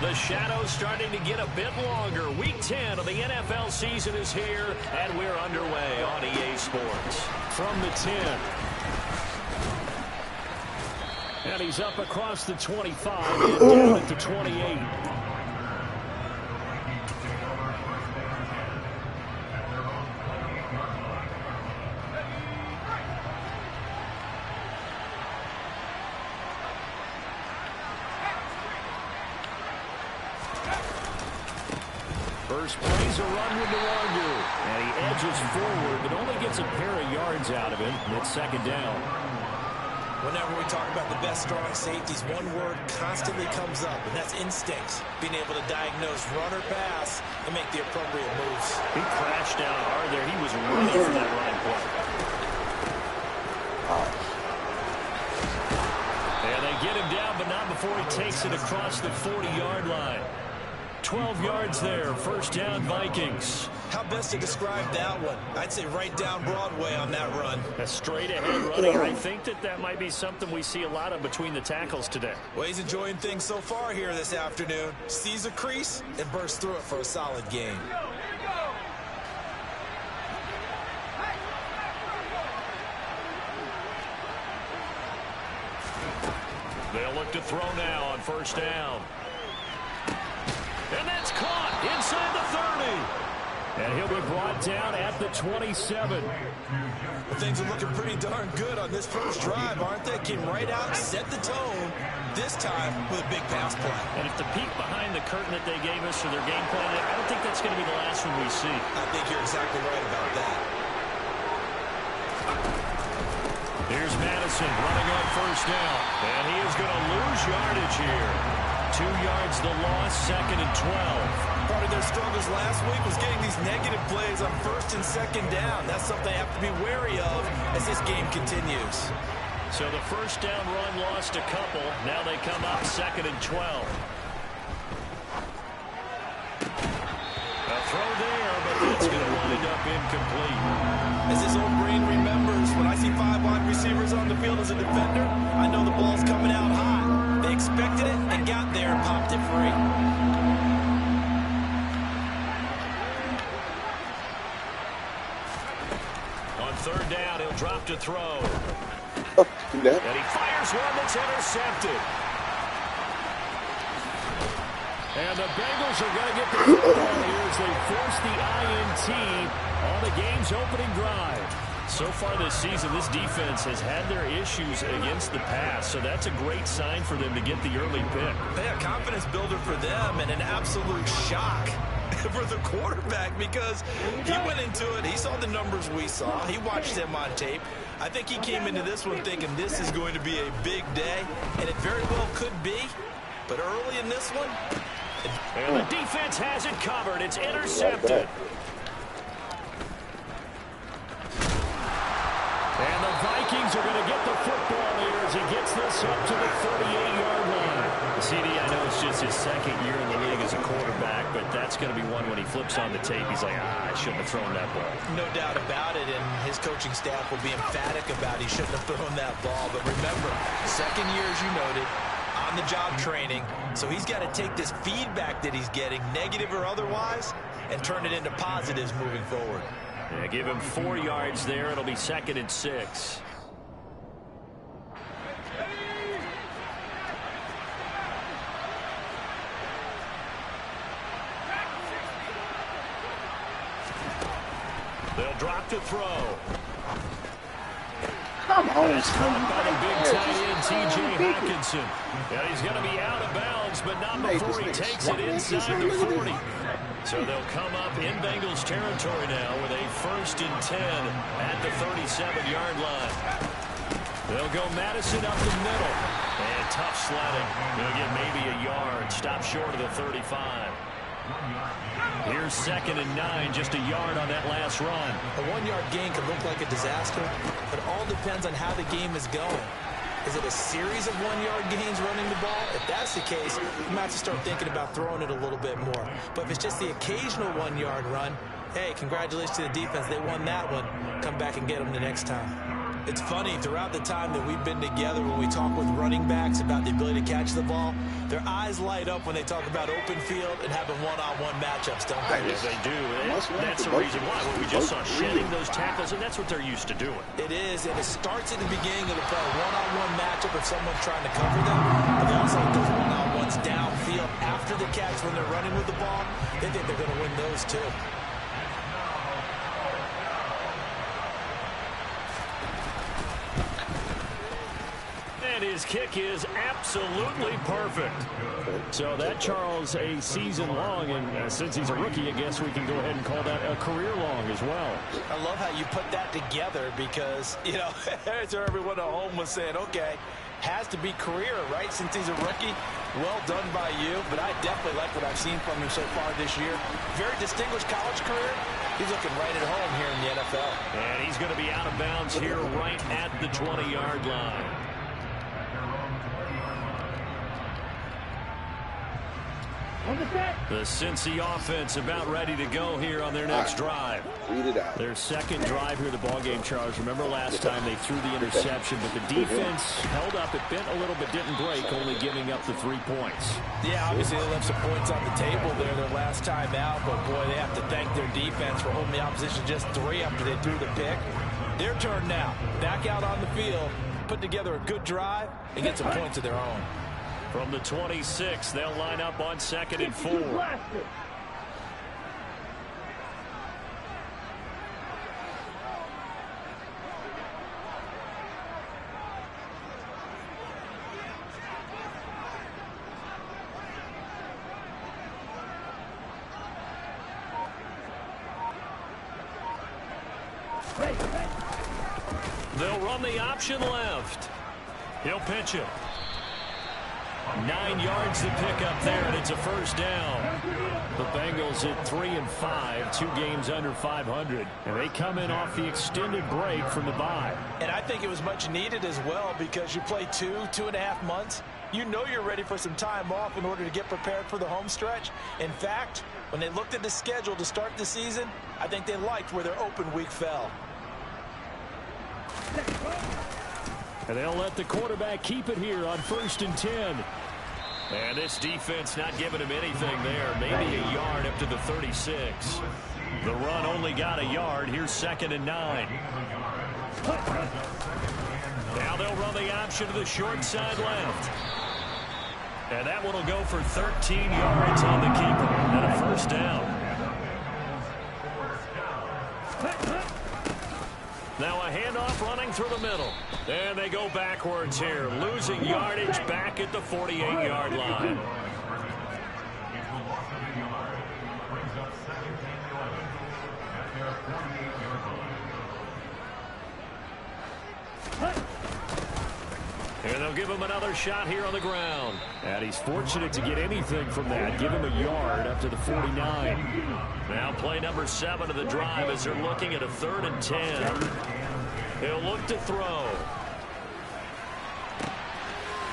The shadow's starting to get a bit longer. Week 10 of the NFL season is here, and we're underway on EA Sports. From the 10. And he's up across the 25 and down at the 28. First plays a run with Nwangu. And he edges forward, but only gets a pair of yards out of it. And it's second down. Whenever we talk about the best strong safeties, one word constantly comes up, and that's instinct. Being able to diagnose run or pass and make the appropriate moves. He crashed down hard there. He was ready for that running play. And they get him down, but not before he takes it across the 40-yard line. 12 yards there, first down Vikings. How best to describe that one? I'd say right down Broadway on that run. A straight-ahead running. I think that might be something we see a lot of between the tackles today. Well, he's enjoying things so far here this afternoon. Sees a crease and bursts through it for a solid gain. They'll look to throw now on first down. And that's caught inside the 30. And he'll be brought down at the 27. Well, things are looking pretty darn good on this first drive, aren't they? Came right out, set the tone, this time with a big pass play. And if the peek behind the curtain that they gave us for their game plan, I don't think that's going to be the last one we see. I think you're exactly right about that. Here's Madison running on first down. And he is going to lose yardage here. 2 yards the loss, second and 12. Part of their struggles last week was getting these negative plays on first and second down. That's something they have to be wary of as this game continues. So the first down run lost a couple. Now they come up second and 12. A throw there, but that's going to wind up incomplete. As his old brain remembers, when I see 5 wide receivers on the field as a defender, I know the ball's coming out high. They expected it and got there and popped it free. On third down, he'll drop to throw. And he fires one that's intercepted. And the Bengals are going to get the football here as they force the INT on the game's opening drive. So far this season, this defense has had their issues against the pass, so that's a great sign for them to get the early pick. Yeah, confidence builder for them and an absolute shock for the quarterback because he went into it. He saw the numbers we saw. He watched them on tape. I think he came into this one thinking this is going to be a big day, and it very well could be. But early in this one... And the defense has it covered. It's intercepted. And the Vikings are going to get the football here as he gets this up to the 38-yard line. CD, I know it's just his second year in the league as a quarterback, but that's going to be one when he flips on the tape. He's like, I shouldn't have thrown that ball. No doubt about it, and his coaching staff will be emphatic about he shouldn't have thrown that ball. But remember, second year, as you noted, on-the-job training, so he's got to take this feedback that he's getting, negative or otherwise, and turn it into positives moving forward. Yeah, give him 4 yards there. It'll be second and 6. They'll drop to throw. Come on, it's caught by the big tight end, T.J. Hawkinson. Yeah, he's going to be out of bounds, but not before he takes it inside the 40. So they'll come up in Bengals territory now with a first and 10 at the 37-yard line. They'll go Madison up the middle. And tough sledding. He'll get maybe a yard. Stop short of the 35. Here's second and 9, just a yard on that last run. A 1-yard gain could look like a disaster, but it all depends on how the game is going. Is it a series of 1-yard gains running the ball? If that's the case, you might have to start thinking about throwing it a little bit more. But if it's just the occasional 1-yard run, hey, congratulations to the defense. They won that one. Come back and get them the next time. It's funny, throughout the time that we've been together, when we talk with running backs about the ability to catch the ball, their eyes light up when they talk about open field and having one-on-one matchups, don't they? Yes, they do. That's the reason why. We just saw shedding those tackles, and that's what they're used to doing. It is, and it starts at the beginning of the play. One-on-one matchup if someone's trying to cover them, but they also have those one-on-ones downfield after the catch when they're running with the ball. They think they're going to win those, too. And his kick is absolutely perfect. So that, Charles, a season long, and since he's a rookie, I guess we can go ahead and call that a career long as well. I love how you put that together because, you know, so everyone at home was saying, okay, has to be career, right, since he's a rookie. Well done by you, but I definitely like what I've seen from him so far this year. Very distinguished college career. He's looking right at home here in the NFL. And he's going to be out of bounds here right at the 20-yard line. The Cincy offense about ready to go here on their next drive. Their second drive here of the ballgame, Charles. Remember last time they threw the interception, but the defense held up. It bent a little bit, didn't break, only giving up the 3 points. Yeah, obviously they left some points on the table there their last time out, but boy, they have to thank their defense for holding the opposition just 3 after they threw the pick. Their turn now. Back out on the field, put together a good drive, and get some points of their own. From the 26, they'll line up on 2nd and 4. They'll run the option left. He'll pitch it. 9 yards to pick up there, and it's a first down. The Bengals at 3-5, 2 games under 500, and they come in off the extended break from the bye. And I think it was much needed as well because you play 2.5 months. You know you're ready for some time off in order to get prepared for the home stretch. In fact, when they looked at the schedule to start the season, I think they liked where their open week fell. And they'll let the quarterback keep it here on 1st and 10. And this defense not giving him anything there. Maybe a yard up to the 36. The run only got a yard. Here's 2nd and 9. Now they'll run the option to the short side left. And that one will go for 13 yards on the keeper. And a first down. Now a handoff running through the middle. And they go backwards here, losing yardage back at the 48-yard line. And they'll give him another shot here on the ground. And he's fortunate to get anything from that. Give him a yard up to the 49. Now play number 7 of the drive as they're looking at a 3rd and 10. He'll look to throw.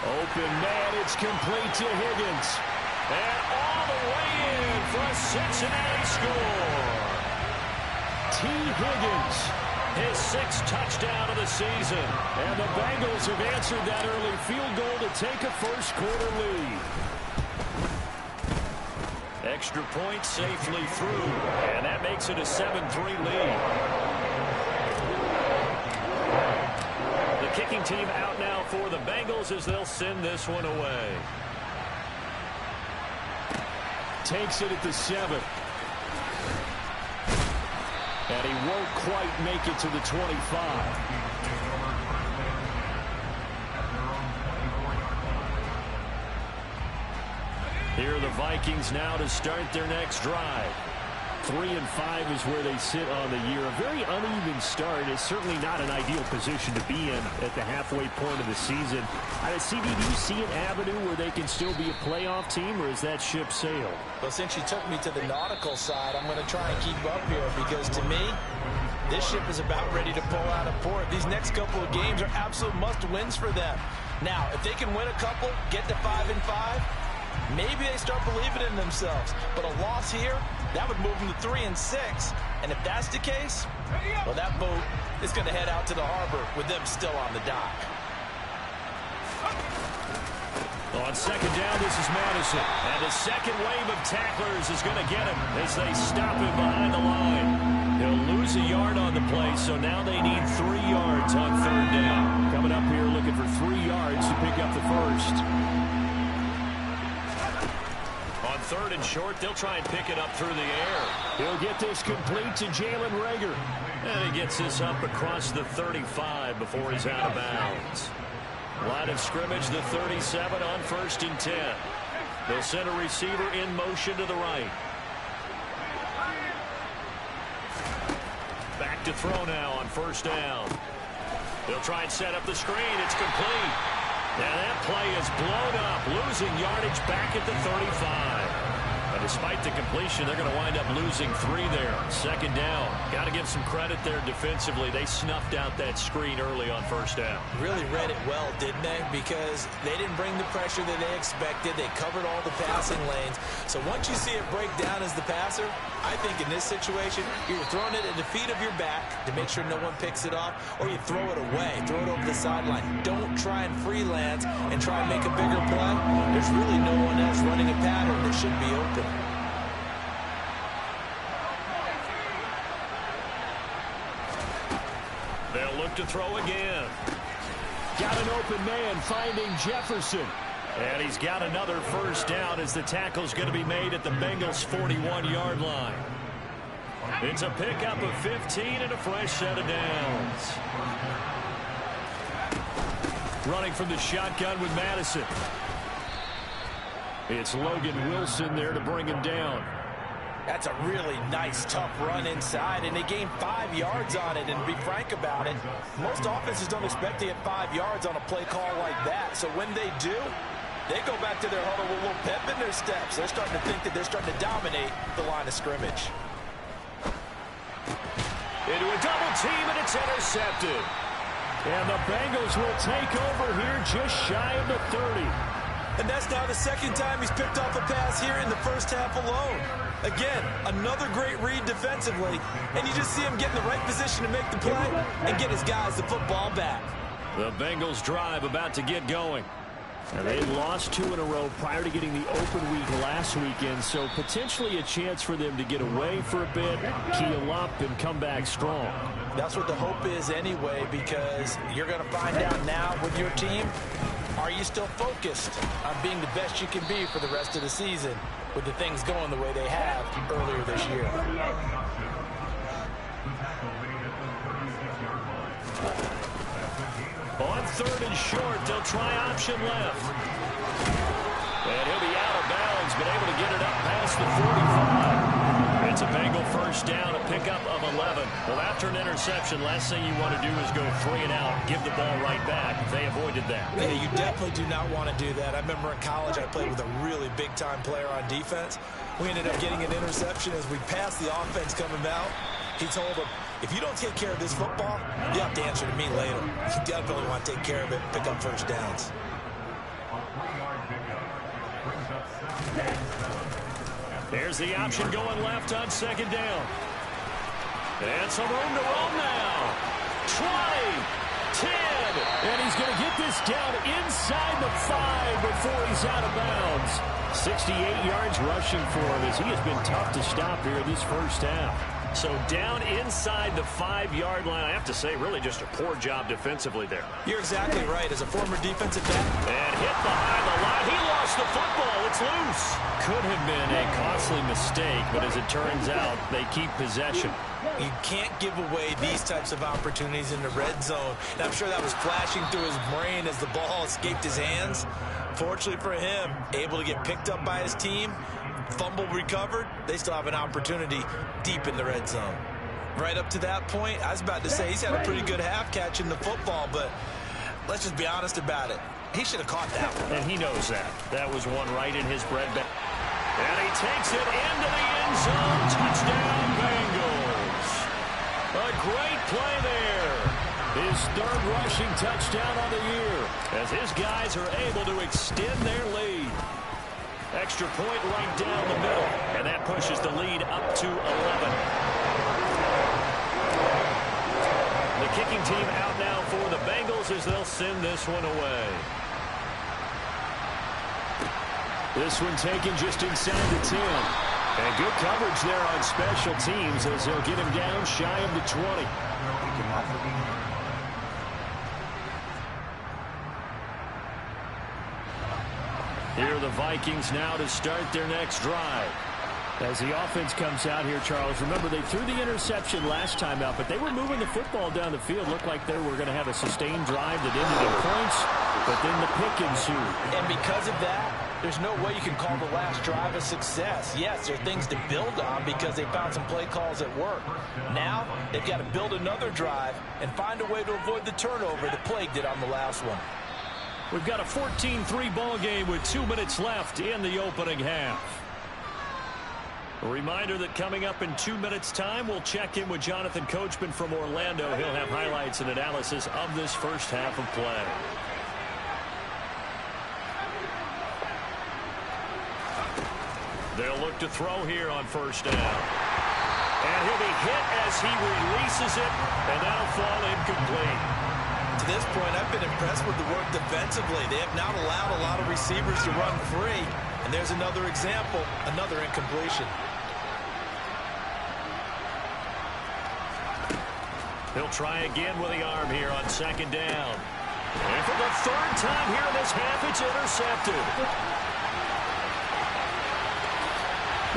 Open man, it's complete to Higgins. And all the way in for a Cincinnati score. T. Higgins, his 6th touchdown of the season. And the Bengals have answered that early field goal to take a first-quarter lead. Extra point safely through, and that makes it a 7-3 lead. The kicking team out now for the Bengals as they'll send this one away. Takes it at the 7. And he won't quite make it to the 25. Here are the Vikings now to start their next drive. 3-5 is where they sit on the year. A very uneven start. It's certainly not an ideal position to be in at the halfway point of the season. CD, do you see an avenue where they can still be a playoff team, or is that ship sailed? Well, since you took me to the nautical side, I'm going to try and keep up here because to me, this ship is about ready to pull out of port. These next couple of games are absolute must-wins for them. Now, if they can win a couple, get to 5-5, maybe they start believing in themselves. But a loss here, that would move them to 3-6. And if that's the case, well, that boat is going to head out to the harbor with them still on the dock. On second down, this is Madison. And the second wave of tacklers is going to get him as they stop him behind the line. He'll lose a yard on the play, so now they need 3 yards on third down. Coming up here looking for 3 yards to pick up the first. On third and short, they'll try and pick it up through the air. He'll get this complete to Jalen Reagor. And he gets this up across the 35 before he's out of bounds. Line of scrimmage, the 37 on 1st and 10. They'll send a receiver in motion to the right. Back to throw now on 1st down. They'll try and set up the screen. It's complete. And that play is blown up, losing yardage back at the 35. And despite the completion, they're going to wind up losing 3 there. Second down. Got to give some credit there defensively. They snuffed out that screen early on 1st down. Really read it well, didn't they? Because they didn't bring the pressure that they expected. They covered all the passing lanes. So once you see it break down as the passer, I think in this situation, you're throwing it at the feet of your back to make sure no one picks it off, or you throw it away, throw it over the sideline. Don't try and freelance and try and make a bigger play. There's really no one else running a pattern that should be open. They'll look to throw again. Got an open man finding Jefferson. And he's got another 1st down as the tackle's going to be made at the Bengals' 41-yard line. It's a pickup of 15 and a fresh set of downs. Running from the shotgun with Madison. It's Logan Wilson there to bring him down. That's a really nice, tough run inside, and they gained 5 yards on it. And to be frank about it, most offenses don't expect to get 5 yards on a play call like that. So when they do, they go back to their huddle with a little pep in their steps. They're starting to think that they're starting to dominate the line of scrimmage. Into a double team, and it's intercepted. And the Bengals will take over here just shy of the 30. And that's now the second time he's picked off a pass here in the first half alone. Again, another great read defensively, and you just see him get in the right position to make the play and get his guys the football back. The Bengals drive about to get going. And they lost 2 in a row prior to getting the open week last weekend, so potentially a chance for them to get away for a bit, keel up, and come back strong. That's what the hope is anyway, because you're going to find out now with your team, are you still focused on being the best you can be for the rest of the season with the things going the way they have earlier this year? On third and short, they'll try option left. And he'll be out of bounds, but able to get it up past the 45. It's a Bengal 1st down, a pickup of 11. Well, after an interception, last thing you want to do is go 3 and out, give the ball right back. They avoided that. Yeah, you definitely do not want to do that. I remember in college I played with a really big-time player on defense. We ended up getting an interception as we passed the offense coming out. He told him, if you don't take care of this football, you have to answer to me later. You definitely want to take care of it, pick up 1st downs. There's the option going left on 2nd down. And some room to roam now. 20, 10, and he's going to get this down inside the 5 before he's out of bounds. 68 yards rushing for him as he has been tough to stop here this first half. So down inside the 5-yard line. I have to say, really just a poor job defensively there. You're exactly right. As a former defensive back. And hit behind the line. He lost the football. It's loose. Could have been a costly mistake, but as it turns out, they keep possession. You can't give away these types of opportunities in the red zone. And I'm sure that was flashing through his brain as the ball escaped his hands. Fortunately for him, able to get picked up by his team. Fumble recovered. They still have an opportunity deep in the red zone. Right up to that point, I was about to say he's had a pretty good half catching the football, but let's just be honest about it. He should have caught that one. And he knows that. That was one right in his breadbasket. And he takes it into the end zone. Touchdown, Bengals. A great play there. His 3rd rushing touchdown on the year as his guys are able to extend their lead. Extra point right down the middle, and that pushes the lead up to 11. The kicking team out now for the Bengals as they'll send this one away. This one taken just inside the 10. And good coverage there on special teams as they'll get him down shy of the 20. Here are the Vikings now to start their next drive. As the offense comes out here, Charles, remember they threw the interception last time out, but they were moving the football down the field. Looked like they were going to have a sustained drive that ended in points, but then the pick ensued. And because of that, there's no way you can call the last drive a success. Yes, there are things to build on because they found some play calls that work. Now, they've got to build another drive and find a way to avoid the turnover that plagued it on the last one. We've got a 14-3 ball game with 2 minutes left in the opening half. A reminder that coming up in 2 minutes' time, we'll check in with Jonathan Coachman from Orlando. He'll have highlights and analysis of this first half of play. They'll look to throw here on first down. And he'll be hit as he releases it, and that'll fall incomplete. To this point, I've been impressed with the work defensively. They have not allowed a lot of receivers to run free. And there's another example, another incompletion. He'll try again with the arm here on second down. And for the third time here in this half, it's intercepted.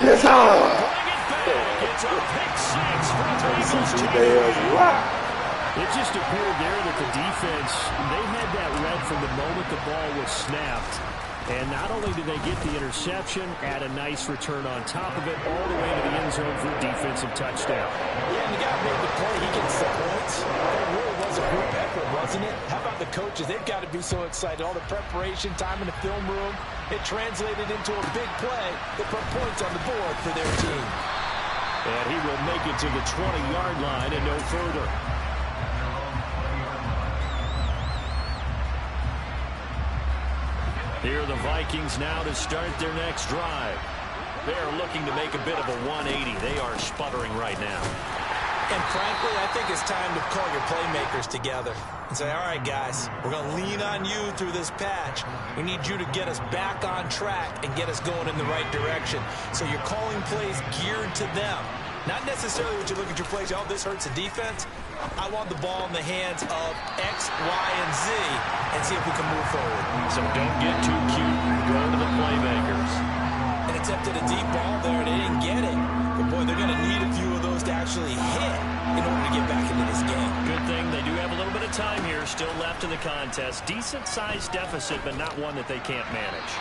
Yes, sir. Bring it back. It's a pick six for the Bengals. It just appeared there that the defense, they had that read from the moment the ball was snapped. And not only did they get the interception, add a nice return on top of it, all the way to the end zone for a defensive touchdown. Yeah, and the guy made the play. He gets the points. That really was a group effort, wasn't it? How about the coaches? They've got to be so excited. All the preparation, time in the film room, it translated into a big play that put points on the board for their team. And he will make it to the 20-yard line and no further. Here are the Vikings now to start their next drive. They are looking to make a bit of a 180. They are sputtering right now. And frankly, I think it's time to call your playmakers together and say, all right, guys, we're going to lean on you through this patch. We need you to get us back on track and get us going in the right direction. So you're calling plays geared to them. Not necessarily what you look at your plays, oh, this hurts the defense. I want the ball in the hands of X, Y, and Z and see if we can move forward. So don't get too cute. Go to the playmakers. And attempted a deep ball there, and they didn't get it. But, boy, they're going to need a few of those to actually hit in order to get back into this game. Good thing they do have a little bit of time here still left in the contest. Decent-sized deficit, but not one that they can't manage.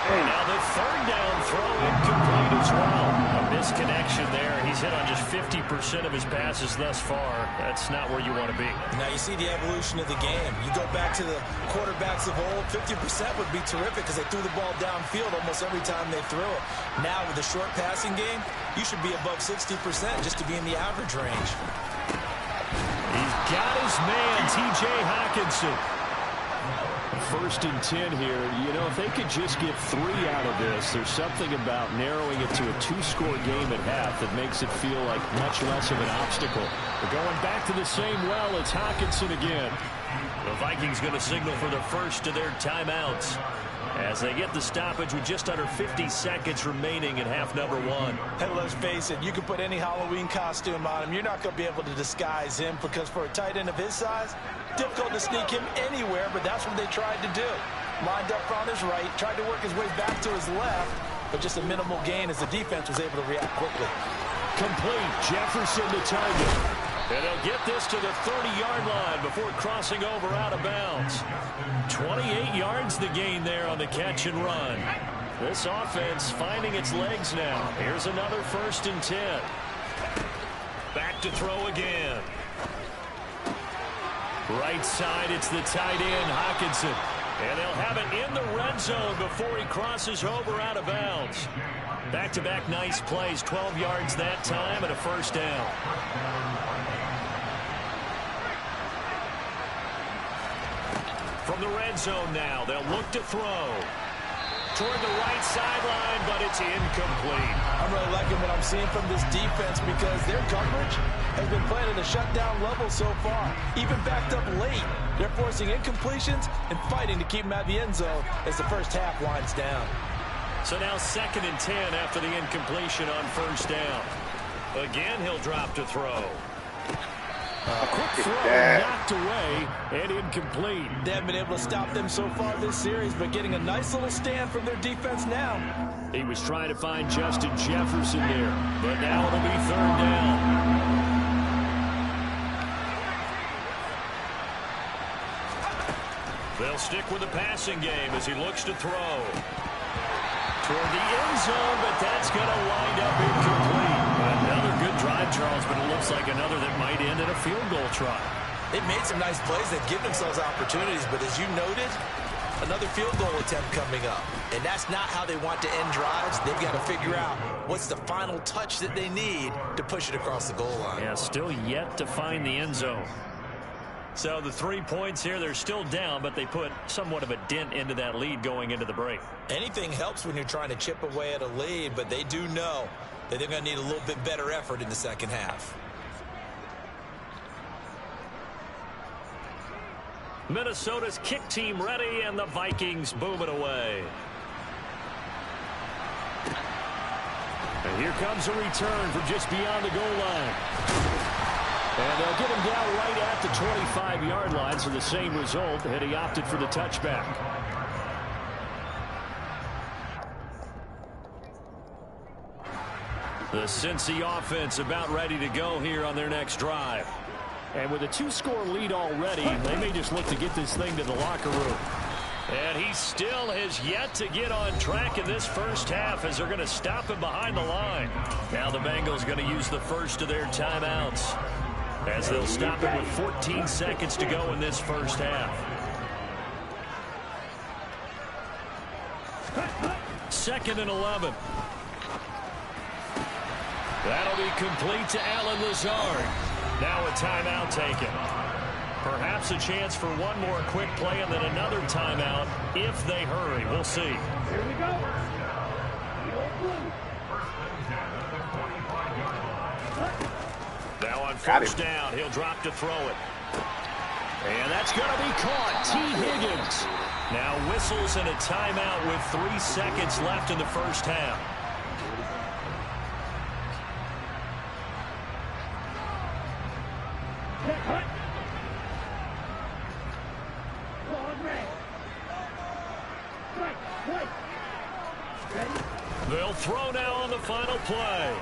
And now the third down throw incomplete as well. A misconnection there. He's hit on just 50% of his passes thus far. That's not where you want to be. Now you see the evolution of the game. You go back to the quarterbacks of old, 50% would be terrific because they threw the ball downfield almost every time they threw it. Now with the short passing game, you should be above 60% just to be in the average range. He's got his man, T.J. Hockenson. First and 10 here. You know, if they could just get 3 out of this, there's something about narrowing it to a 2-score game at half that makes it feel like much less of an obstacle. But going back to the same well, it's Hockenson again. The Vikings going to signal for the first of their timeouts as they get the stoppage with just under 50 seconds remaining in half number 1. Hey, let's face it, you can put any Halloween costume on him. You're not going to be able to disguise him because for a tight end of his size, difficult to sneak him anywhere, but that's what they tried to do. Lined up on his right, tried to work his way back to his left, but just a minimal gain as the defense was able to react quickly. Complete. Jefferson to target. And he'll get this to the 30-yard line before crossing over out of bounds. 28 yards the gain there on the catch and run. This offense finding its legs now. Here's another 1st and 10. Back to throw again. Right side, it's the tight end, Hockenson. And they'll have it in the red zone before he crosses over out of bounds. Back-to-back nice plays, 12 yards that time and a 1st down. From the red zone now, they'll look to throw. toward the right sideline, but it's incomplete. I'm really liking what I'm seeing from this defense because their coverage has been playing at a shutdown level so far. Even backed up late, they're forcing incompletions and fighting to keep them out of the end zone as the first half winds down. So now 2nd and 10 after the incompletion on first down. Again, he'll drop to throw. A quick throw knocked away and incomplete. They haven't been able to stop them so far this series, but getting a nice little stand from their defense now. He was trying to find Justin Jefferson there, but now it'll be 3rd down. They'll stick with the passing game as he looks to throw. Toward the end zone, but that's going to wind up incomplete. Another good drive, Charles, but it looks like another that might end in a field goal try. They've made some nice plays. They've given themselves opportunities, but as you noted, another field goal attempt coming up. And that's not how they want to end drives. They've got to figure out what's the final touch that they need to push it across the goal line. Yeah, still yet to find the end zone. So the 3 points here, they're still down, but they put somewhat of a dent into that lead going into the break. Anything helps when you're trying to chip away at a lead, but they do know that they're going to need a little bit better effort in the second half. Minnesota's kick team ready, and the Vikings boom it away. And here comes a return from just beyond the goal line. And they'll get him down right at the 25-yard line, so the same result, and he opted for the touchback. The Cincy offense about ready to go here on their next drive. And with a 2-score lead already, they may just look to get this thing to the locker room. And he still has yet to get on track in this first half as they're going to stop him behind the line. Now the Bengals going to use the first of their timeouts, as they'll stop it with 14 seconds to go in this first half. 2nd and 11. That'll be complete to Allen Lazard. Now a timeout taken. Perhaps a chance for one more quick play and then another timeout if they hurry. We'll see. Here we go. Now on first down, he'll drop to throw it. And that's going to be caught. T. Higgins now whistles in a timeout with 3 seconds left in the first half. They'll throw now on the final play.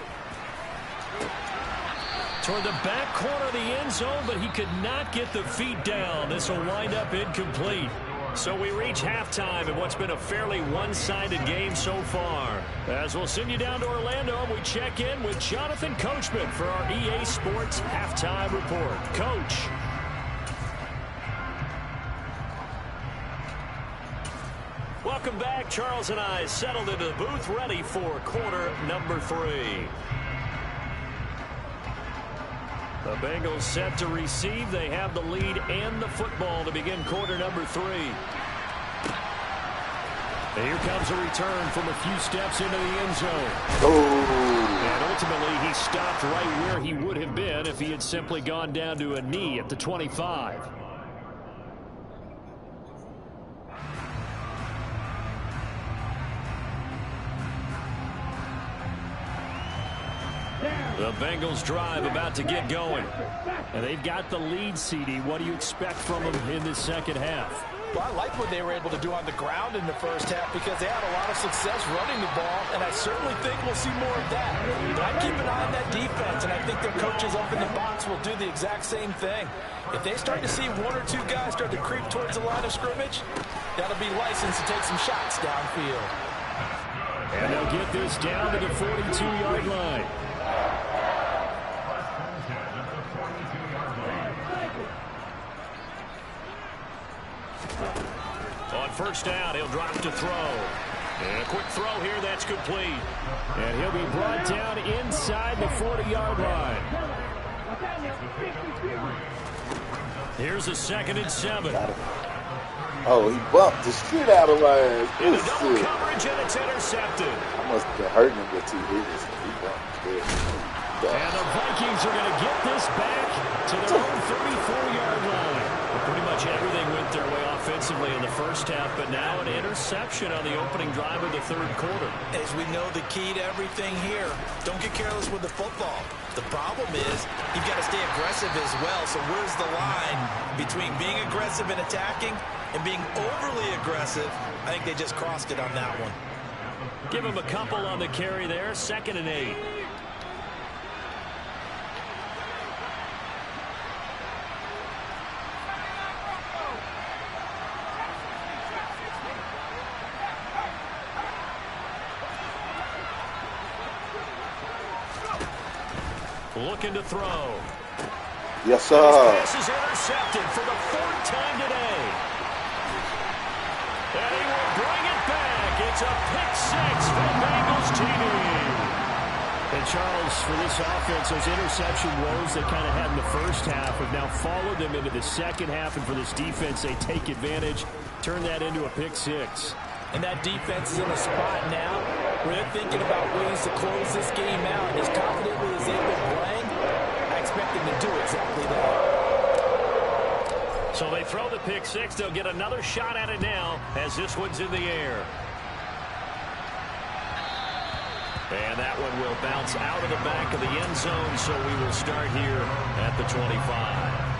Toward the back corner of the end zone, but he could not get the feet down. This will wind up incomplete. So we reach halftime in what's been a fairly one-sided game so far. As we'll send you down to Orlando, and we check in with Jonathan Coachman for our EA Sports Halftime Report. Coach. Welcome back. Charles and I settled into the booth, ready for quarter number 3. The Bengals set to receive. They have the lead and the football to begin quarter number 3. And here comes a return from a few steps into the end zone. And ultimately, he stopped right where he would have been if he had simply gone down to a knee at the 25. The Bengals drive about to get going. And they've got the lead, CD. What do you expect from them in this second half? Well, I like what they were able to do on the ground in the first half because they had a lot of success running the ball, and I certainly think we'll see more of that. But I keep an eye on that defense, and I think their coaches up in the box will do the exact same thing. If they start to see 1 or 2 guys start to creep towards the line of scrimmage, that'll be licensed to take some shots downfield. And they'll get this down to the 42-yard line. On first down, he'll drop to throw. And a quick throw here, that's complete. And he'll be brought down inside the 40-yard line. Here's a 2nd and 7. Oh, he bumped the shit out of my ass. In a double coverage, and it's intercepted. I must have been hurting him with 2 hitters. He bumped. And the Vikings are going to get this back to their own 34-yard line. Pretty much everything went their way offensively in the first half, but now an interception on the opening drive of the third quarter. As we know, the key to everything here, don't get careless with the football. The problem is you've got to stay aggressive as well. So where's the line between being aggressive and attacking and being overly aggressive? I think they just crossed it on that one. Give him a couple on the carry there, 2nd and 8. Looking to throw. Yes, sir. This pass is intercepted for the 4th time today. And he will bring it back. It's a pick 6 for the Bengals team. And Charles, for this offense, those interception woes they kind of had in the first half have now followed them into the second half. And for this defense, they take advantage, turn that into a pick 6. And that defense is in a spot now where they're thinking about ways to close this game out. And as confidently as they've been playing, I expect them to do exactly that. So they throw the pick 6. They'll get another shot at it now as this one's in the air. And that one will bounce out of the back of the end zone, so we will start here at the 25.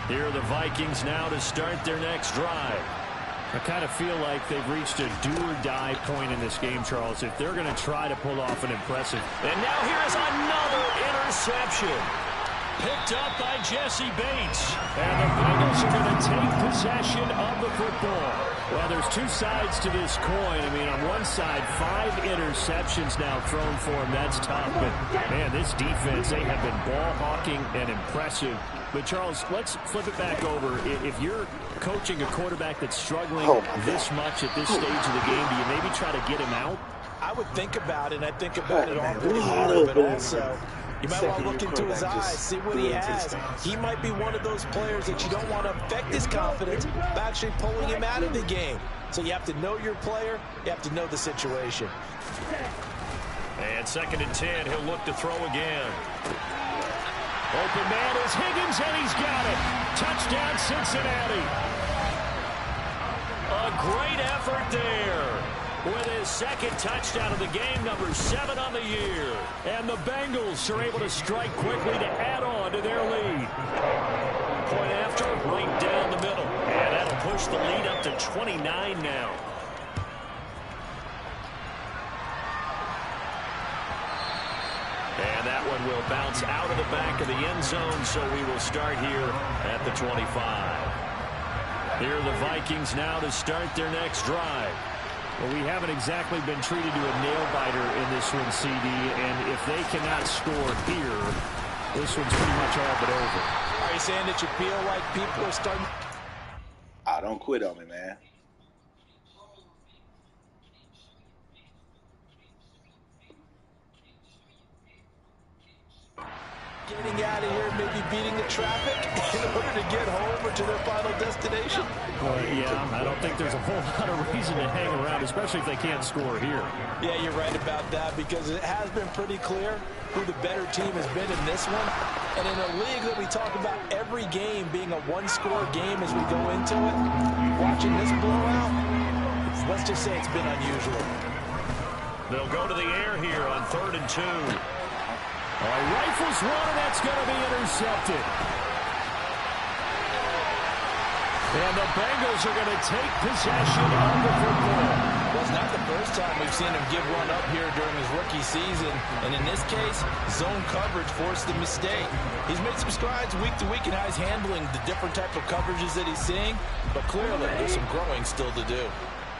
Here are the Vikings now to start their next drive. I kind of feel like they've reached a do-or-die point in this game, Charles, if they're going to try to pull off an impressive. And now here is another interception. Picked up by Jesse Bates. And the Bengals are going to take possession of the football. Well, there's 2 sides to this coin. I mean, on one side, 5 interceptions now thrown for him. That's tough. But, man, this defense, they have been ball hawking and impressive. But, Charles, let's flip it back over. If you're coaching a quarterback that's struggling this much at this stage of the game, do you maybe try to get him out? I would think about it, and I think about it all pretty hard, but also you might want to look into his eyes, see what he has. He might be one of those players that you don't want to affect his confidence by actually pulling him out of the game. So you have to know your player. You have to know the situation. And 2nd and 10, he'll look to throw again. Open man is Higgins, and he's got it. Touchdown, Cincinnati. A great effort there. With his 2nd touchdown of the game, number 7 on the year. And the Bengals are able to strike quickly to add on to their lead. Point after, right down the middle. And that'll push the lead up to 29 now. And that one will bounce out of the back of the end zone, so we will start here at the 25. Here are the Vikings now to start their next drive. Well, we haven't exactly been treated to a nail-biter in this one, CD, and if they cannot score here, this one's pretty much all but over. Are you saying that you feel like people are starting? I don't quit on me, man. Getting out of here, maybe beating the traffic in order to get home or to their final destination? Yeah, I don't think there's a whole lot of reason to hang around, especially if they can't score here. Yeah, you're right about that, because it has been pretty clear who the better team has been in this one. And in a league that we talk about every game being a one-score game as we go into it, watching this blowout, let's just say it's been unusual. They'll go to the air here on 3rd and 2. Rifles one, and that's going to be intercepted. And the Bengals are going to take possession of the football. Well, it's not the first time we've seen him give one up here during his rookie season. And in this case, zone coverage forced the mistake. He's made some strides week to week in how he's handling the different type of coverages that he's seeing. But clearly, there's some growing still to do.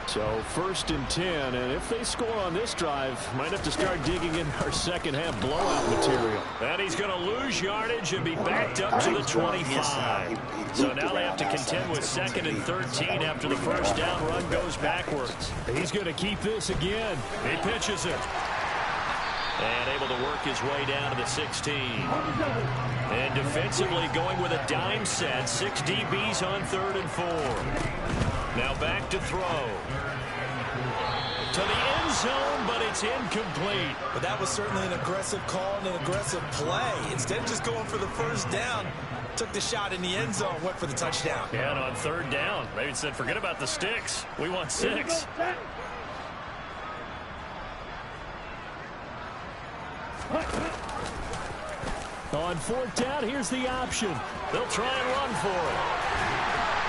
So 1st and 10, and if they score on this drive, might have to start digging in our second half blowout material. And he's going to lose yardage and be backed up to the 25. So now they have to contend with 2nd and 13 after the first down run goes backwards. He's going to keep this again. He pitches it. And able to work his way down to the 16. And defensively going with a dime set. 6 DBs on 3rd and 4. Now back to throw. To the end zone, but it's incomplete. But that was certainly an aggressive call and an aggressive play. Instead of just going for the first down, took the shot in the end zone, went for the touchdown. Yeah, and on 3rd down, maybe said, forget about the sticks. We want 6. On 4th down, here's the option. They'll try and run for it.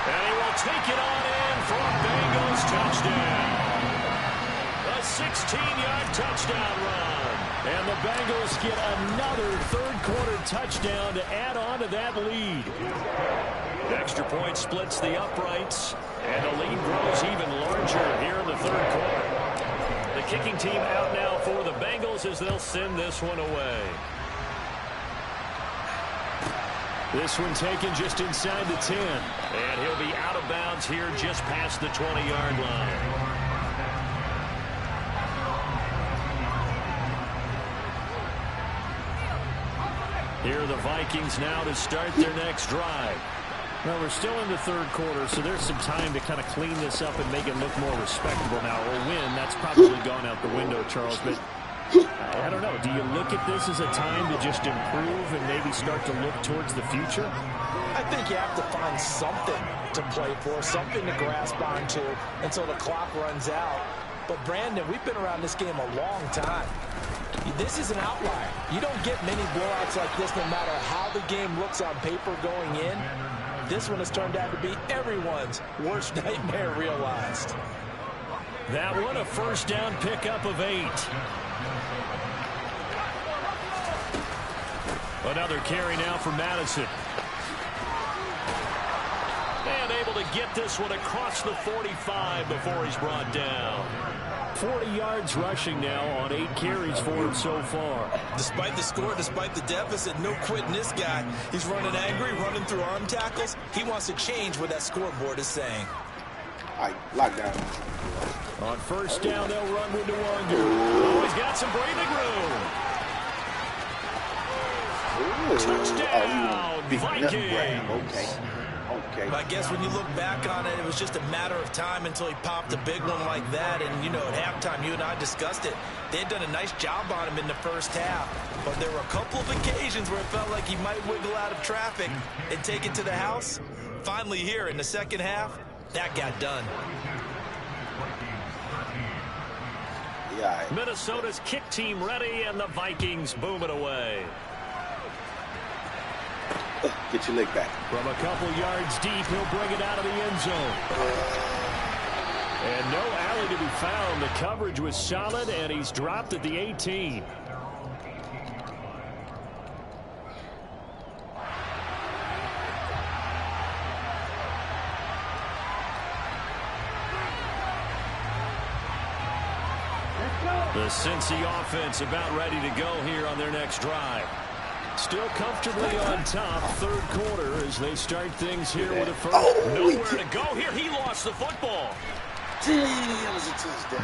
And he will take it on in for a Bengals touchdown. A 16-yard touchdown run. And the Bengals get another 3rd quarter touchdown to add on to that lead. Extra point splits the uprights. And the lead grows even larger here in the 3rd quarter. The kicking team out now for the Bengals as they'll send this one away. This one taken just inside the 10. And he'll be out of bounds here just past the 20-yard line. Here are the Vikings now to start their next drive. Well, we're still in the 3rd quarter, so there's some time to kind of clean this up and make it look more respectable now. Or win, that's probably gone out the window, Charles. But I don't know. Do you look at this as a time to just improve and maybe start to look towards the future? I think you have to find something to play for, something to grasp onto until the clock runs out. But, Brandon, we've been around this game a long time. This is an outlier. You don't get many blowouts like this no matter how the game looks on paper going in. This one has turned out to be everyone's worst nightmare realized. That one a 1st down pickup of 8. Another carry now for Madison. And able to get this one across the 45 before he's brought down. 40 yards rushing now on 8 carries for him so far. Despite the score, despite the deficit, no quitting this guy. He's running angry, running through arm tackles. He wants to change what that scoreboard is saying. All right, lock down. On 1st down, they'll run with Nwangu. Oh, he's got some breathing room. Touchdown, Vikings. Okay. I guess when you look back on it, it was just a matter of time until he popped a big one like that. And, you know, at halftime, you and I discussed it. They had done a nice job on him in the 1st half. But there were a couple of occasions where it felt like he might wiggle out of traffic and take it to the house. Finally here in the 2nd half, that got done. Yeah. Minnesota's kick team ready, and the Vikings boom it away. Get your leg back. From a couple yards deep, he'll bring it out of the end zone. And no alley to be found. The coverage was solid, and he's dropped at the 18. The Cincy offense about ready to go here on their next drive. Still comfortably on top, 3rd quarter as they start things here with a first. Nowhere to go here. He lost the football.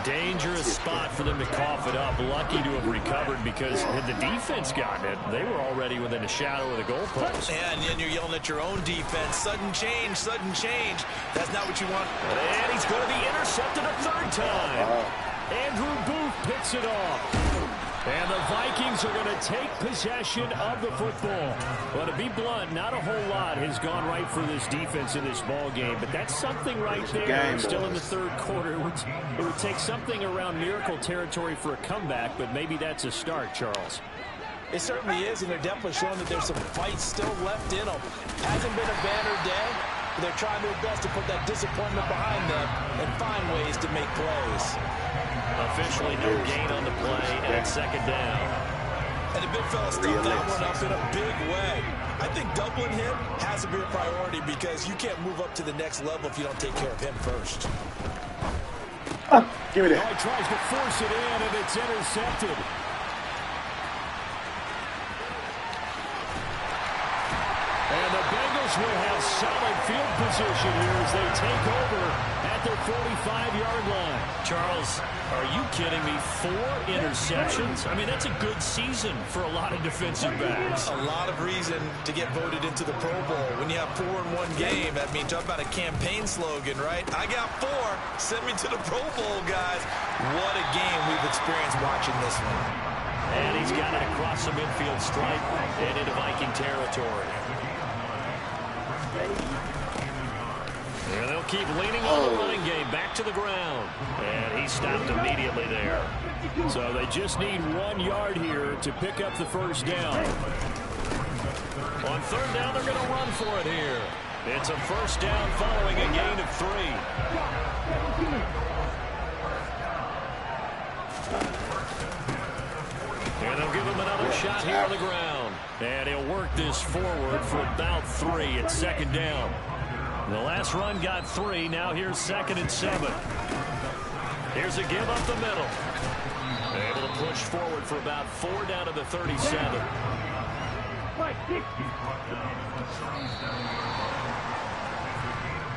Dangerous spot for them to cough it up. Lucky to have recovered because had the defense gotten it, they were already within a shadow of the goalpost. And then you're yelling at your own defense. Sudden change, sudden change. That's not what you want. And he's going to be intercepted a 3rd time. Andrew Booth picks it off. And the Vikings are going to take possession of the football. Well, to be blunt, not a whole lot has gone right for this defense in this ball game, but that's something right there. Still in the 3rd quarter. It would take something around miracle territory for a comeback, but maybe that's a start, Charles. It certainly is, and they're definitely showing that there's some fight still left in them. Hasn't been a banner day, but they're trying their best to put that disappointment behind them and find ways to make plays. Officially no gain on the play and 2nd down. And the big fella stepped that one up in a big way. I think doubling him has to be a priority because you can't move up to the next level if you don't take care of him first. Give me that. Oh, he tries to force it in, and it's intercepted. And the Bengals Vikings will have solid field position here as they take over at their 45-yard line. Charles, are you kidding me? 4 interceptions? I mean, that's a good season for a lot of defensive backs. A lot of reason to get voted into the Pro Bowl. When you have 4 in one game, I mean, talk about a campaign slogan, right? I got 4. Send me to the Pro Bowl, guys. What a game we've experienced watching this one. And he's got it across the midfield stripe and into Viking territory. And they'll keep leaning on the running game back to the ground. And he stopped immediately there. So they just need 1 yard here to pick up the first down. On third down, they're going to run for it here. It's a first down following a gain of 3. And they'll give him another shot here on the ground. And he'll work this forward for about 3 at second down. The last run got 3. Now here's 2nd and 7. Here's a give up the middle. Able to push forward for about 4 down to the 37.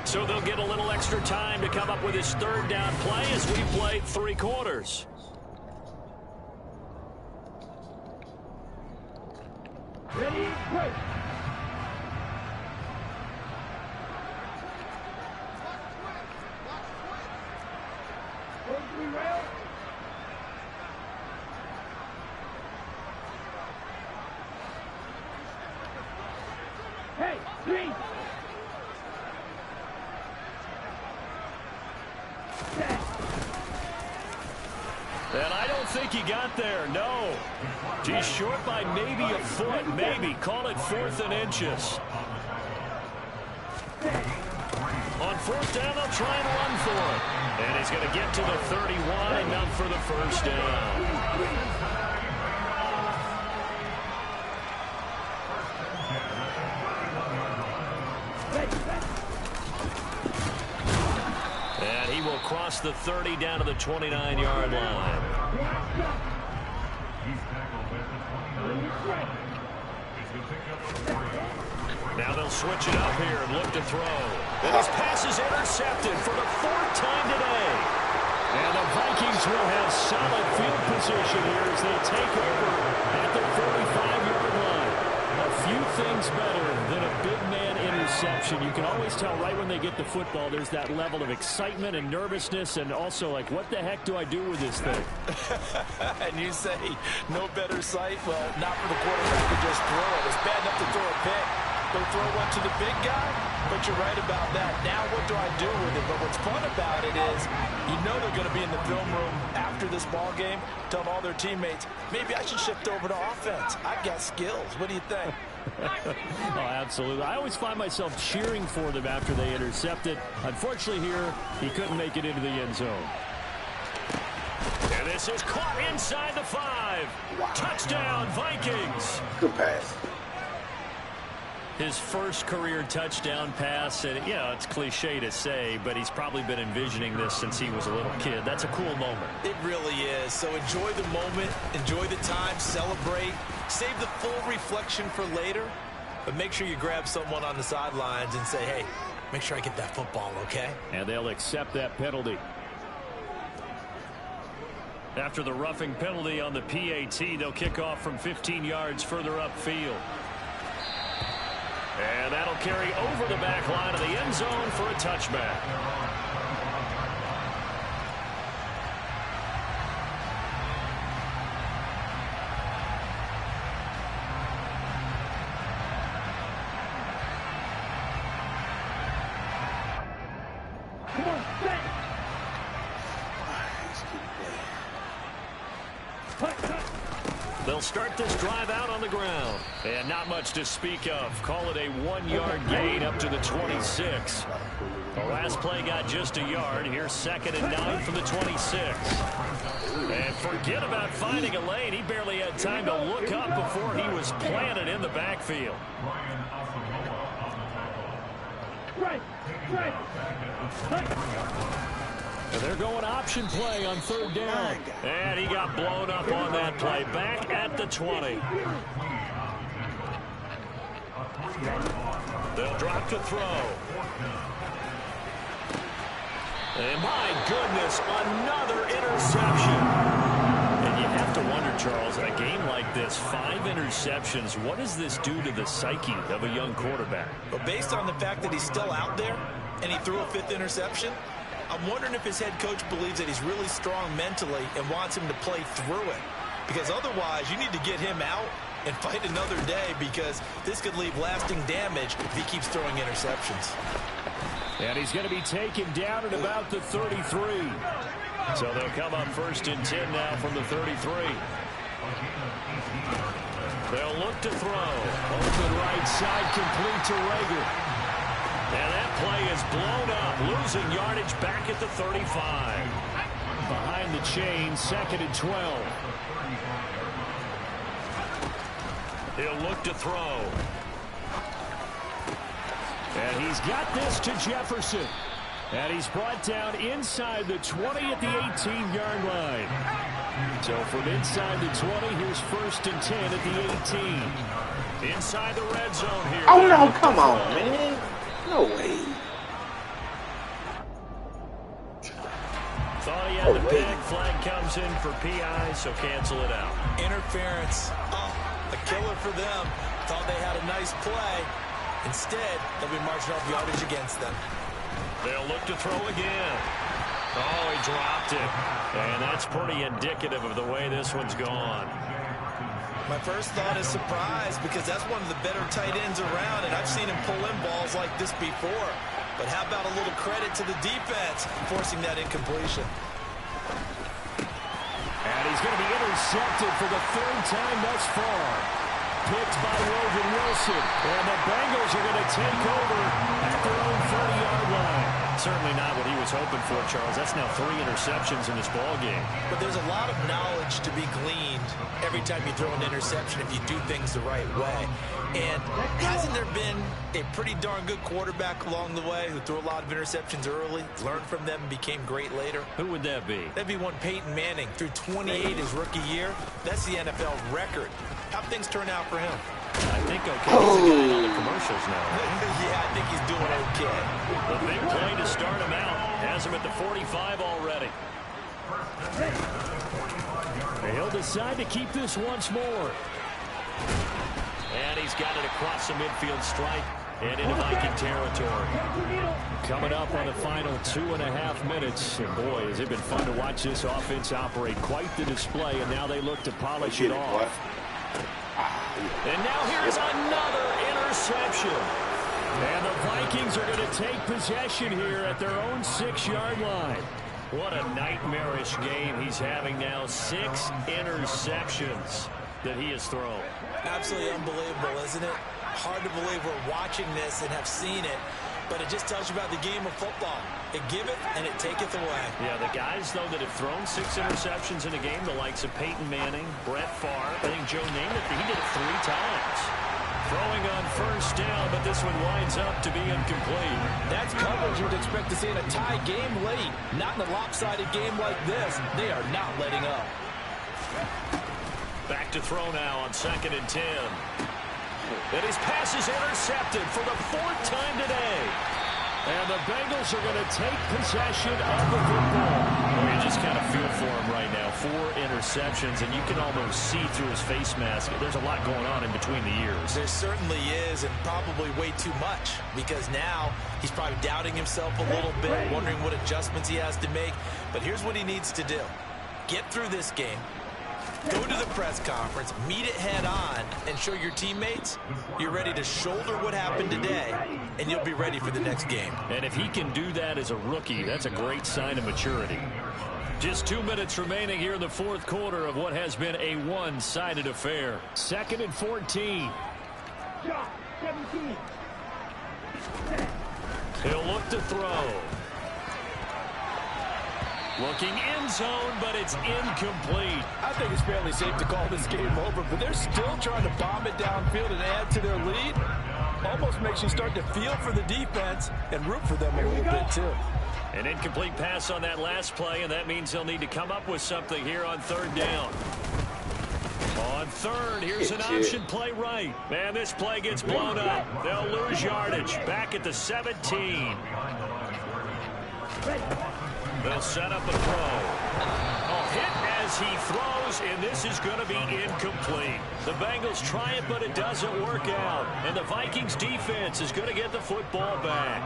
So they'll get a little extra time to come up with his third down play as we played 3 quarters. Ready, break. Hey, green. And I don't think he got there, no. He's short by maybe a foot, maybe. Call it 4th and inches. On 4th down, they'll try and run for it. And he's going to get to the 31, enough for the first down. And he will cross the 30 down to the 29-yard line. Now they'll switch it up here and look to throw. And his pass is intercepted for the 4th time today. And the Vikings will have solid field position here as they take over at the 45-yard line. A few things better than a big man interception. You can always tell right when they get the football, there's that level of excitement and nervousness and also like, what the heck do I do with this thing? And you say, no better sight? Well, not for the quarterback to just throw it. It's bad enough to throw a pick. They'll throw one to the big guy, but you're right about that. Now what do I do with it? But what's fun about it is you know they're going to be in the film room after this ball game telling all their teammates, maybe I should shift over to offense. I've got skills. What do you think? Oh, absolutely. I always find myself cheering for them after they intercept it. Unfortunately here, he couldn't make it into the end zone. And this is caught inside the 5. Wow. Touchdown, Vikings. Good pass. His first career touchdown pass, and you know, it's cliche to say, but he's probably been envisioning this since he was a little kid. That's a cool moment. It really is. So enjoy the moment, enjoy the time, celebrate, save the full reflection for later, but make sure you grab someone on the sidelines and say, hey, make sure I get that football, okay? And they'll accept that penalty. After the roughing penalty on the PAT, they'll kick off from 15 yards further upfield. And that'll carry over the back line of the end zone for a touchback. Come on, set. They'll start this drive out on the ground. And not much to speak of. Call it a 1-yard gain up to the 26. The last play got just a yard. Here's 2nd and 9 from the 26. And forget about finding a lane. He barely had time to look up before he was planted in the backfield. And they're going option play on 3rd down. And he got blown up on that play. Back at the 20. They'll drop to throw. And my goodness, another interception. And you have to wonder, Charles, in a game like this, 5 interceptions, what does this do to the psyche of a young quarterback? But based on the fact that he's still out there and he threw a 5th interception, I'm wondering if his head coach believes that he's really strong mentally and wants him to play through it. Because otherwise, you need to get him out and fight another day, because this could leave lasting damage if he keeps throwing interceptions. And he's going to be taken down at about the 33. So they'll come up 1st and 10 now from the 33. They'll look to throw. Open right side, complete to Rager. And that play is blown up, losing yardage back at the 35. Behind the chain, 2nd and 12. He'll look to throw. And he's got this to Jefferson. And he's brought down inside the 20 at the 18-yard line. So from inside the 20, here's 1st and 10 at the 18. Inside the red zone here. Oh, no, come on, man. No way. Thought he had the pick. Flag comes in for PI, so cancel it out. Interference. Oh, a killer for them. Thought they had a nice play. Instead, they'll be marching off yardage against them. They'll look to throw again. Oh, he dropped it. And that's pretty indicative of the way this one's gone. My first thought is surprise, because that's one of the better tight ends around, and I've seen him pull in balls like this before. But how about a little credit to the defense forcing that incompletion? And he's going to be intercepted for the 3rd time thus far. Picked by Logan Wilson. And the Bengals are going to take over at their own 30-yard line. Certainly not what he was hoping for, Charles. That's now 3 interceptions in this ball game. But there's a lot of knowledge to be gleaned every time you throw an interception if you do things the right way. And hasn't there been a pretty darn good quarterback along the way who threw a lot of interceptions early, learned from them, and became great later? Who would that be? That'd be one Peyton Manning. Threw 28 his rookie year. That's the NFL record. How'd things turn out for him? I think okay. He's a guy on the commercials now. Yeah, I think he's doing okay. The big play to start him out. Has him at the 45 already. He'll decide to keep this once more. And he's got it across the midfield stripe and into Viking territory. Coming up on the final 2.5 minutes. And boy, has it been fun to watch this offense operate. Quite the display, and now they look to polish it off. And now here's another interception. And the Vikings are going to take possession here at their own 6-yard line. What a nightmarish game he's having now. 6 interceptions that he has thrown. Absolutely unbelievable, isn't it? Hard to believe we're watching this and have seen it. But it just tells you about the game of football. It giveth and it taketh away. Yeah, the guys, though, that have thrown 6 interceptions in a game, the likes of Peyton Manning, Brett Favre, I think Joe Namath, he did it 3 times. Throwing on 1st down, but this one winds up to be incomplete. That's coverage you'd expect to see in a tie game late. Not in a lopsided game like this. They are not letting up. Back to throw now on 2nd and 10. And his pass is intercepted for the 4th time today. And the Bengals are going to take possession of the football. Well, you just kind of feel for him right now. 4 interceptions, and you can almost see through his face mask. There's a lot going on in between the ears. There certainly is, and probably way too much, because now he's probably doubting himself a little bit, wondering what adjustments he has to make. But here's what he needs to do. Get through this game. Go to the press conference, meet it head on, and show your teammates you're ready to shoulder what happened today, and you'll be ready for the next game. And if he can do that as a rookie, that's a great sign of maturity. Just 2 minutes remaining here in the 4th quarter of what has been a one-sided affair. 2nd and 14. He'll look to throw. Looking end zone, but it's incomplete. I think it's fairly safe to call this game over, but they're still trying to bomb it downfield and add to their lead. Almost makes you start to feel for the defense and root for them a little bit, too. An incomplete pass on that last play, and that means they'll need to come up with something here on 3rd down. On third, here's an option play right. Man, this play gets blown up. They'll lose yardage. Back at the 17. They'll set up a throw. Oh, hit as he throws, and this is going to be incomplete. The Bengals try it, but it doesn't work out. And the Vikings defense is going to get the football back.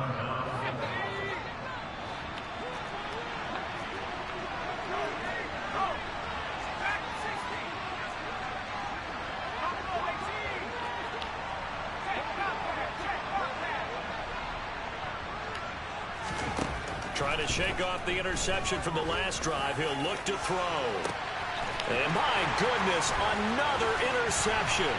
Trying to shake off the interception from the last drive. He'll look to throw. And my goodness, another interception.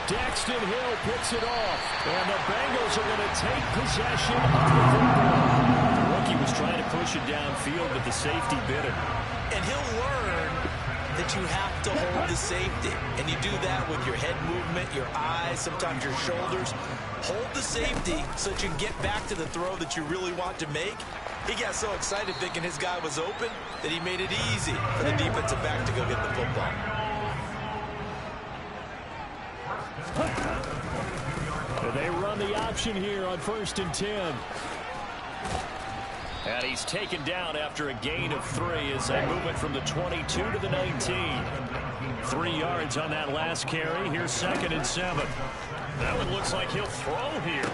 Daxton Hill picks it off. And the Bengals are going to take possession of the football. The rookie was trying to push it downfield, but the safety bit him. And he'll learn that you have to hold the safety. And you do that with your head movement, your eyes, sometimes your shoulders. Hold the safety so that you can get back to the throw that you really want to make. He got so excited thinking his guy was open that he made it easy for the defensive back to go get the football. They run the option here on 1st and 10. And he's taken down after a gain of 3 as they move it from the 22 to the 19. 3 yards on that last carry. Here's 2nd and 7. That one looks like he'll throw here.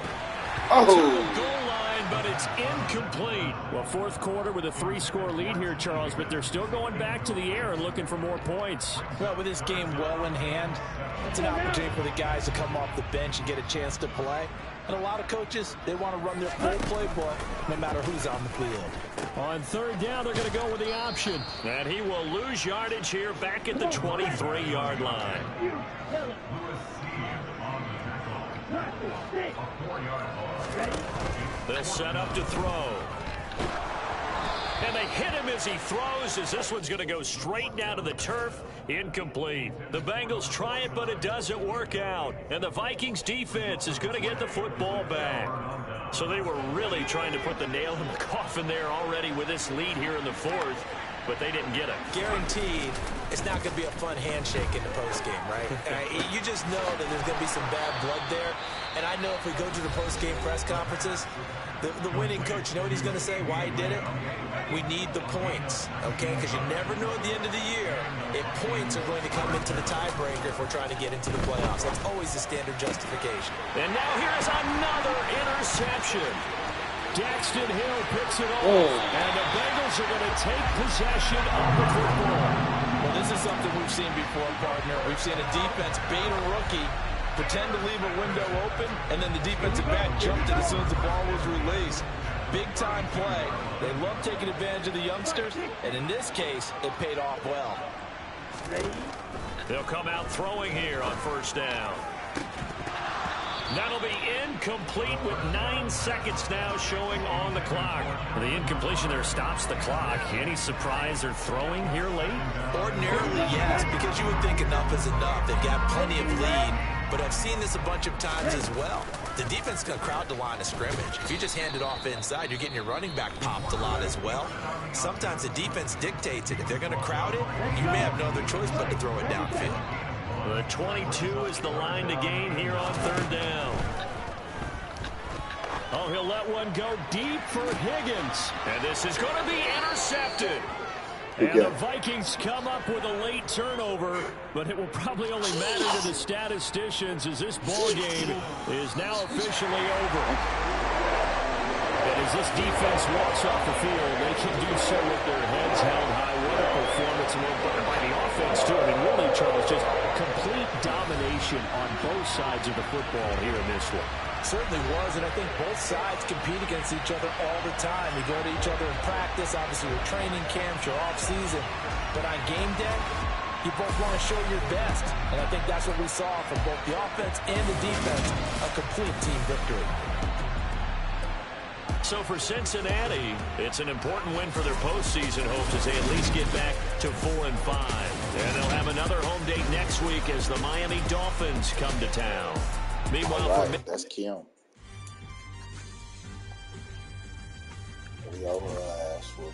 To the goal line, but it's incomplete. Well, 4th quarter with a 3-score lead here, Charles, but they're still going back to the air and looking for more points. Well, with this game well in hand, it's an opportunity for the guys to come off the bench and get a chance to play. And a lot of coaches, they want to run their full playbook no matter who's on the field. On 3rd down, they're going to go with the option. And he will lose yardage here back at the 23-yard line. They'll set up to throw. And they hit him as he throws, as this one's going to go straight down to the turf. Incomplete. The Bengals try it, but it doesn't work out. And the Vikings defense is going to get the football back. So they were really trying to put the nail in the coffin there already with this lead here in the 4th, but they didn't get it. Guaranteed, it's not going to be a fun handshake in the postgame, right? You just know that there's going to be some bad blood there. And I know if we go to the postgame press conferences, the winning coach, you know what he's going to say, why he did it? We need the points, okay? Because you never know at the end of the year if points are going to come into the tiebreaker if we're trying to get into the playoffs. That's always the standard justification. And now here's another interception. Daxton Hill picks it off, and the Bengals are going to take possession of the football. Well, this is something we've seen before, partner. We've seen a defense bait a rookie, pretend to leave a window open, and then the defensive back jumped it as soon as the ball was released. Big-time play. They love taking advantage of the youngsters, and in this case, it paid off well. They'll come out throwing here on 1st down. That'll be incomplete with 9 seconds now showing on the clock. The incompletion there stops the clock. Any surprise they're throwing here late? Ordinarily, yes, because you would think enough is enough. They've got plenty of lead, but I've seen this a bunch of times as well. The defense is going to crowd the line of scrimmage. If you just hand it off inside, you're getting your running back popped a lot as well. Sometimes the defense dictates it. If they're going to crowd it, you may have no other choice but to throw it downfield. The 22 is the line to gain here on 3rd down. Oh, he'll let one go deep for Higgins. And this is going to be intercepted. And the Vikings come up with a late turnover, but it will probably only matter to the statisticians as this ball game is now officially over. And as this defense walks off the field, they can do so with their heads held high. What a performance by the offense, too. I mean, really, Charles, just complete domination on both sides of the football here in this one. Certainly was, and I think both sides compete against each other all the time. You go to each other in practice, obviously your training camps, your off-season. But on game day, you both want to show your best. And I think that's what we saw from both the offense and the defense, a complete team victory. So for Cincinnati, it's an important win for their postseason hopes as they at least get back to 4-5. And they'll have another home date next week as the Miami Dolphins come to town. Meanwhile, that's Kim. We over our ass for